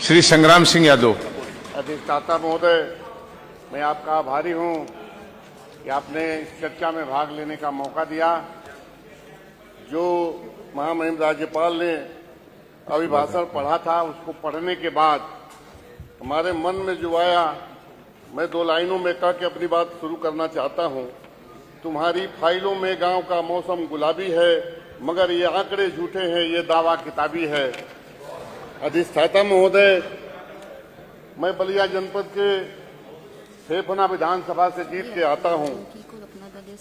श्री संग्राम सिंह यादव। अधिष्ठाता महोदय, मैं आपका आभारी हूं कि आपने इस चर्चा में भाग लेने का मौका दिया। जो महामहिम राज्यपाल ने अभिभाषण पढ़ा था, उसको पढ़ने के बाद हमारे मन में जो आया, मैं 2 लाइनों में कह के अपनी बात शुरू करना चाहता हूं। तुम्हारी फाइलों में गांव का मौसम गुलाबी है, मगर ये आंकड़े झूठे हैं, ये दावा किताबी है। अधिष्ठाता महोदय, मैं बलिया जनपद के फेफना विधानसभा से जीत के आता हूं।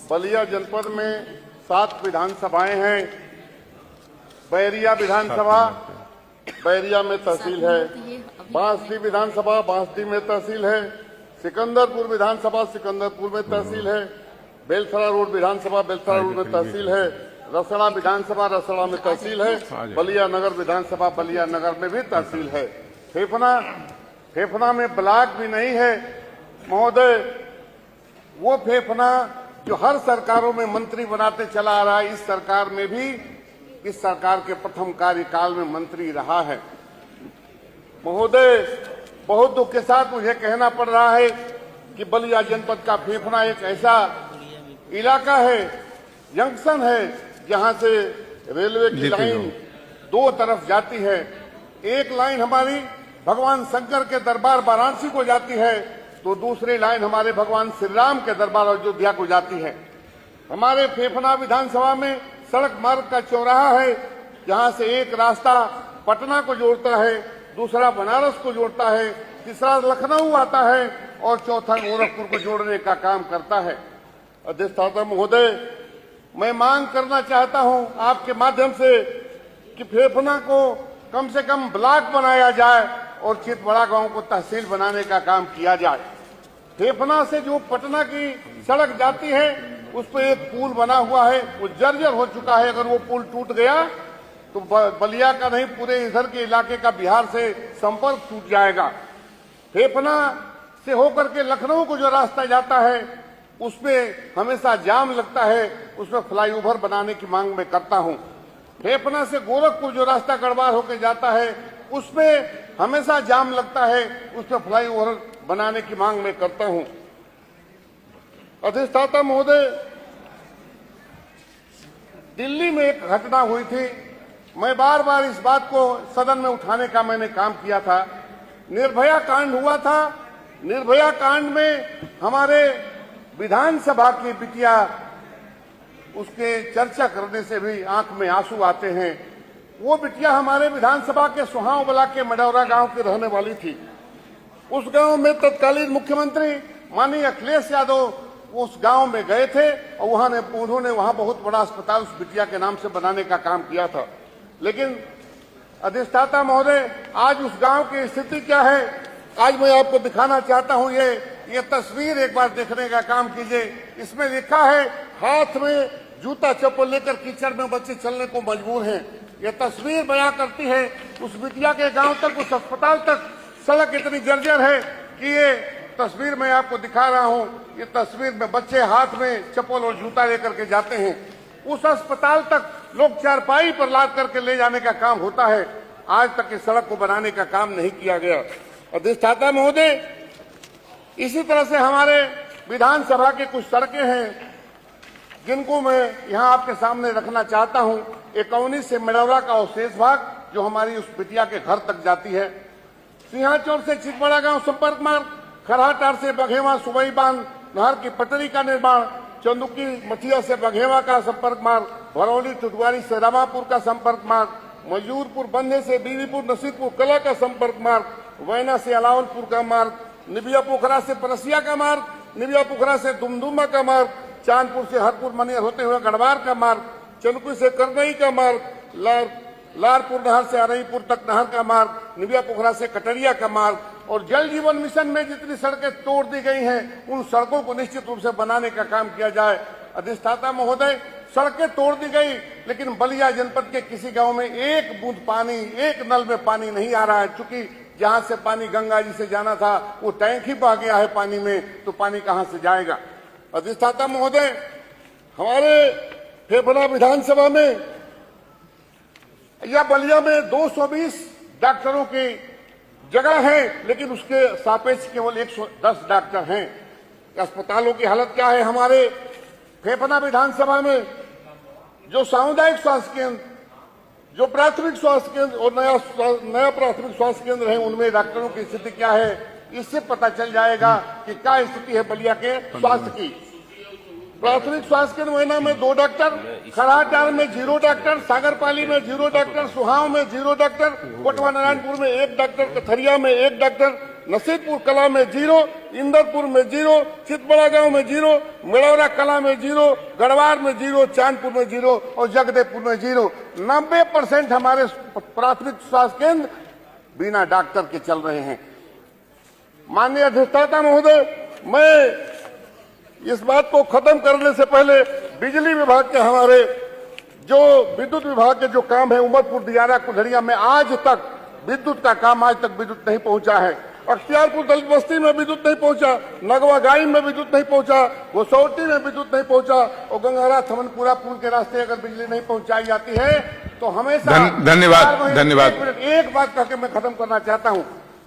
बलिया जनपद में 7 विधानसभाएं हैं। बैरिया विधानसभा बैरिया में तहसील है, बांसडी विधानसभा बांसडी में तहसील है, सिकंदरपुर विधानसभा सिकंदरपुर में तहसील है, बेलसरा रोड विधानसभा बेलसरा रोड में तहसील है, रसड़ा विधानसभा रसड़ा में तहसील है, बलिया नगर विधानसभा बलिया नगर में भी तहसील है। फेफना में ब्लॉक भी नहीं है महोदय। वो फेफना जो हर सरकारों में मंत्री बनाते चला आ रहा है, इस सरकार में भी इस सरकार के प्रथम कार्यकाल में मंत्री रहा है। महोदय, बहुत दुख के साथ मुझे कहना पड़ रहा है कि बलिया जनपद का फेफना एक ऐसा इलाका है, जंक्शन है, जहां से रेलवे की लाइन 2 तरफ जाती है। एक लाइन हमारी भगवान शंकर के दरबार वाराणसी को जाती है, तो दूसरी लाइन हमारे भगवान श्री राम के दरबार अयोध्या को जाती है। हमारे फेफना विधानसभा में सड़क मार्ग का चौराहा है, जहां से एक रास्ता पटना को जोड़ता है, दूसरा बनारस को जोड़ता है, तीसरा लखनऊ आता है और चौथा गोरखपुर को जोड़ने का काम करता है। अधिष्ठाता महोदय, मैं मांग करना चाहता हूं आपके माध्यम से कि फेफना को कम से कम ब्लॉक बनाया जाए और चितबड़ा गांव को तहसील बनाने का काम किया जाए। फेफना से जो पटना की सड़क जाती है, उस पर एक पुल बना हुआ है, वो जर्जर हो चुका है। अगर वो पुल टूट गया तो बलिया का नहीं, पूरे इधर के इलाके का बिहार से संपर्क टूट जाएगा। फेफना से होकर के लखनऊ को जो रास्ता जाता है, उसमें हमेशा जाम लगता है, उसमें फ्लाईओवर बनाने की मांग मैं करता हूं। फेफना से गोरखपुर जो रास्ता गढ़वाल होकर जाता है, उसमें हमेशा जाम लगता है, उसमें फ्लाईओवर बनाने की मांग मैं करता हूं। अधिष्ठाता महोदय, दिल्ली में एक घटना हुई थी, मैं बार बार इस बात को सदन में उठाने का मैंने काम किया था। निर्भया कांड हुआ था। निर्भया कांड में हमारे विधानसभा की बिटिया, उसके चर्चा करने से भी आंख में आंसू आते हैं। वो बिटिया हमारे विधानसभा के सुहाव ब्लॉक के मडौरा गांव की रहने वाली थी। उस गांव में तत्कालीन मुख्यमंत्री माननीय अखिलेश यादव उस गांव में गए थे और उन्होंने वहां बहुत बड़ा अस्पताल उस बिटिया के नाम से बनाने का काम किया था। लेकिन अधिष्ठाता महोदय, आज उस गांव की स्थिति क्या है, आज मैं आपको दिखाना चाहता हूं। ये तस्वीर एक बार देखने का काम कीजिए। इसमें लिखा है, हाथ में जूता चप्पल लेकर कीचड़ में बच्चे चलने को मजबूर हैं। ये तस्वीर बयां करती है उस बिटिया के गांव तक, उस अस्पताल तक सड़क इतनी जर्जर है कि ये तस्वीर मैं आपको दिखा रहा हूं। ये तस्वीर में बच्चे हाथ में चप्पल और जूता लेकर के जाते हैं। उस अस्पताल तक लोग चारपाई पर लाद करके ले जाने का काम होता है। आज तक इस सड़क को बनाने का काम नहीं किया गया। अधिष्ठाता महोदय, इसी तरह से हमारे विधानसभा के कुछ सड़कें हैं जिनको मैं यहां आपके सामने रखना चाहता हूं। एकौनी से मडौरा का अवशेष भाग जो हमारी उस बिटिया के घर तक जाती है, सिंहाचौर से चितबड़ा गांव संपर्क मार्ग, खरहाटार से बघेवा सुबई बांध नहर की पटरी का निर्माण, चंदुकी मठिया से बघेवा का संपर्क मार्ग, भरौली टुटवारी से रामापुर का संपर्क मार्ग, मजूरपुर बंधे से बीवीपुर नसीरपुर कला का संपर्क मार्ग, वैना से अलावलपुर का मार्ग, निबिया पोखरा से परसिया का मार्ग, निबिया पोखरा से दुमदुमा का मार्ग, चांदपुर से हरपुर मनियर होते हुए गढ़वार का मार्ग, चंदकुई से करनई का मार्ग, लारपुर नहर से अरईपुर तक नहर का मार्ग, निबिया पोखरा से कटरिया का मार्ग, और जल जीवन मिशन में जितनी सड़कें तोड़ दी गई हैं, उन सड़कों को निश्चित रूप से बनाने का काम किया जाए। अधिष्ठाता महोदय, सड़कें तोड़ दी गई, लेकिन बलिया जनपद के किसी गांव में एक बूंद पानी, एक नल में पानी नहीं आ रहा है। चूंकि जहां से पानी गंगा जी से जाना था, वो टैंक ही बह गया है पानी में, तो पानी कहां से जाएगा। अधिष्ठाता महोदय, हमारे फेफना विधानसभा में या बलिया में 220 डॉक्टरों की जगह है, लेकिन उसके सापेक्ष केवल 110 डॉक्टर हैं। अस्पतालों की हालत क्या है? हमारे फेफना विधानसभा में जो सामुदायिक स्वास्थ्य केंद्र, जो प्राथमिक स्वास्थ्य केंद्र और नया प्राथमिक स्वास्थ्य केंद्र है, उनमें डॉक्टरों की स्थिति क्या है, इससे पता चल जाएगा कि क्या स्थिति है बलिया के स्वास्थ्य की। प्राथमिक स्वास्थ्य केंद्र मैना में 2 डॉक्टर, खराटार में 0 डॉक्टर, सागरपाली में 0 डॉक्टर, सुहाव में 0 डॉक्टर, कोटवा नारायणपुर में 1 डॉक्टर, कथरिया में 1 डॉक्टर, नसीबपुर कला में 0, इंदरपुर में 0, चितबड़ा गांव में 0, मेड़ौरा कला में 0, गढ़वार में 0, चांदपुर में 0 और जगदेवपुर में 0। 90% हमारे प्राथमिक स्वास्थ्य केंद्र बिना डॉक्टर के चल रहे हैं। माननीय अधिष्ठाता महोदय, मैं इस बात को खत्म करने से पहले बिजली विभाग के हमारे जो विद्युत विभाग के जो काम है, उमरपुर, दियारा, कुल्हड़िया में आज तक विद्युत का काम आज तक विद्युत नहीं पहुंचा है। अख्तियारपुर दलित बस्ती में विद्युत नहीं पहुंचा, नगवा गाई में विद्युत नहीं पहुंचा, गोसौटी में विद्युत नहीं पहुंचा और गंगारा थमनपुरा पुल के रास्ते अगर बिजली नहीं पहुंचाई जाती है तो हमेशा धन्यवाद। एक बात कहकर मैं खत्म करना चाहता हूं।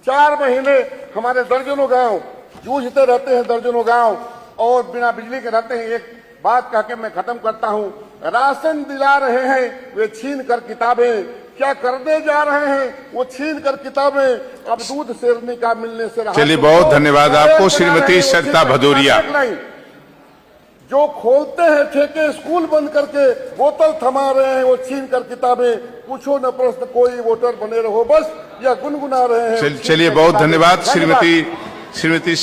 4 महीने हमारे दर्जनों गांव जूझते रहते हैं, दर्जनों गांव और बिना बिजली के रहते हैं। एक बात कह के मैं खत्म करता हूं। राशन दिला रहे हैं वे छीन कर किताबें, क्या करने जा रहे हैं वो छीन कर किताबें। अब दूध शेरनी का मिलने से चलिए, बहुत धन्यवाद आपको श्रीमती सरिता भदौरिया। जो खोलते हैं ठेके, स्कूल बंद करके बोतल थमा रहे हैं वो छीन कर किताबें। पूछो न प्रश्न कोई, वोटर बने रहो बस, या गुनगुना रहे हैं। चलिए, बहुत धन्यवाद श्रीमती